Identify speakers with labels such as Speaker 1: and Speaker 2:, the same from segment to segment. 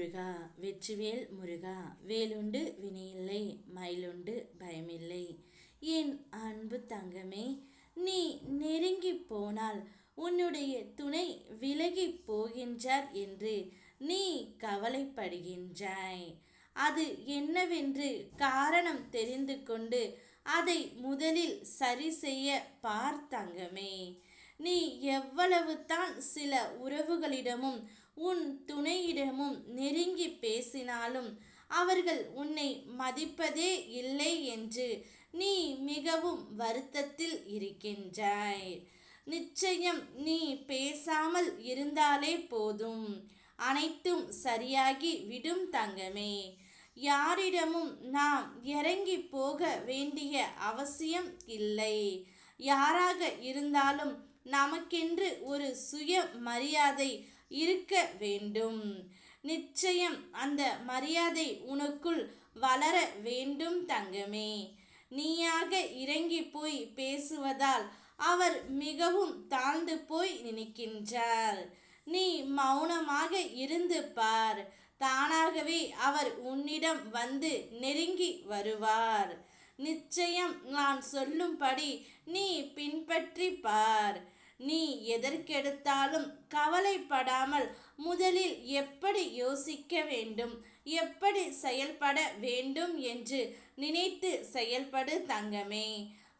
Speaker 1: முருகா வெற்றிவேல் முருகா வேலுண்டு வினையில்லை மயிலுண்டு பயமில்லை. என் அன்பு தங்கமே, நீ நெருங்கி போனால் உன்னுடைய துணை விலகி போகின்றார் என்று நீ கவலைப்படுகின்றாய். அது என்னவென்று காரணம் தெரிந்து கொண்டு அதை முதலில் சரி செய்ய பார் தங்கமே. நீ எவ்வளவு தான் சில உறவுகளிடமும் உன் துணையிடமும் நெருங்கி பேசினாலும் அவர்கள் உன்னை மதிப்பதே இல்லை என்று நீ மிகவும் வருத்தத்தில் இருக்கின்றாய். நிச்சயம் நீ பேசாமல் இருந்தாலே போதும், அனைத்தும் சரியாகி விடும் தங்கமே. யாரிடமும் நாம் இறங்கி போக வேண்டிய அவசியம் இல்லை. யாராக இருந்தாலும் நமக்கென்று ஒரு சுய மரியாதை இருக்க வேண்டும். நிச்சயம் அந்த மரியாதை உனக்குள் வளர வேண்டும் தங்கமே. நீயாக இறங்கி போய் பேசுவதால் அவர் மிகவும் தாழ்ந்து போய் நினைக்கின்றார். நீ மௌனமாக இருந்து பார், தானாகவே அவர் உன்னிடம் வந்து நெருங்கி வருவார். நிச்சயம் நான் சொல்லும்படி நீ பின்பற்றி பார். நீ எதற்கெடுத்தாலும் கவலைப்படாமல் முதலில் எப்படி யோசிக்க வேண்டும், எப்படி செயல்பட வேண்டும் என்று நினைத்து செயல்படு தங்கமே.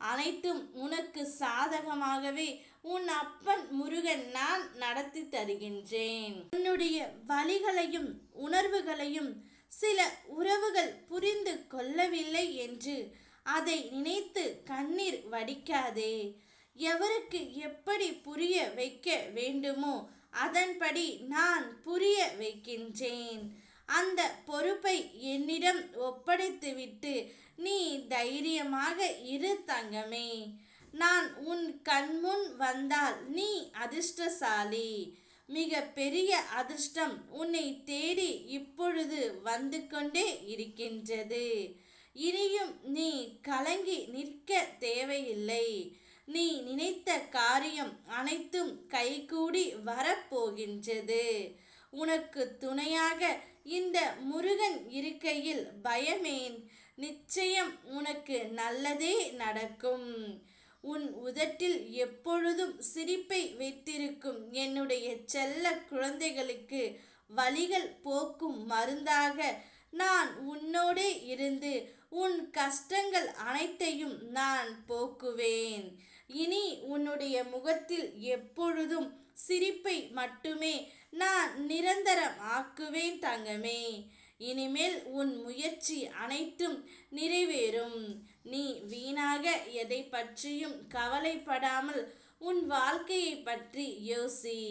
Speaker 1: அனைத்தும் உனக்கு சாதகமாகவே உன் அப்பன் முருகன் நான் நடத்தி தருகின்றேன். உன்னுடைய வலிகளையும் உணர்வுகளையும் சில உறவுகள் புரிந்து கொள்ளவில்லை என்று அதை நினைத்து கண்ணீர் வடிக்காதே. எவருக்கு எப்படி புரிய வைக்க வேண்டுமோ அதன்படி நான் புரிய வைக்கின்றேன். அந்த பொறுப்பை என்னிடம் ஒப்படைத்துவிட்டு நீ தைரியமாக இரு தங்கமே. நான் உன் கண்முன் வந்தால் நீ அதிர்ஷ்டசாலி. மிக பெரிய அதிர்ஷ்டம் உன்னை தேடி இப்பொழுது வந்து கொண்டே இருக்கின்றது. இனியும் நீ கலங்கி நிற்க தேவையில்லை. நீ நினைத்த காரியம் அனைத்தும் கைகூடி வரப்போகின்றது. உனக்கு துணையாக இந்த முருகன் இருக்கையில் பயமேன்? நிச்சயம் உனக்கு நல்லதே நடக்கும். உன் உதட்டில் எப்பொழுதும் சிரிப்பை வைத்திருக்கும் என்னுடைய செல்ல குழந்தைகளுக்கு வலிகள் போக்கும் மருந்தாக நான் உன்னோடே இருந்து உன் கஷ்டங்கள் அனைத்தையும் நான் போக்குவேன். இனி உன்னுடைய முகத்தில் எப்பொழுதும் சிரிப்பை மட்டுமே நான் நிரந்தரம் ஆக்குவேன் தங்கமே. இனிமேல் உன் முயற்சி அனைத்தும் நிறைவேறும். நீ வீணாக எதை பற்றியும் கவலைப்படாமல் உன் வாழ்க்கையை பற்றி யோசி.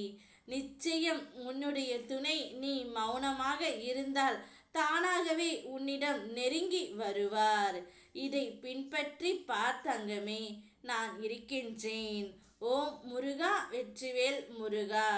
Speaker 1: நிச்சயம் உன்னுடைய துணை நீ மௌனமாக இருந்தால் தானாகவே உன்னிடம் நெருங்கி வருவார். இதை பின்பற்றி பார் தங்கமே, நான் இருக்கின்றேன். ஓம் முருகா வெற்றிவேல் முருகா.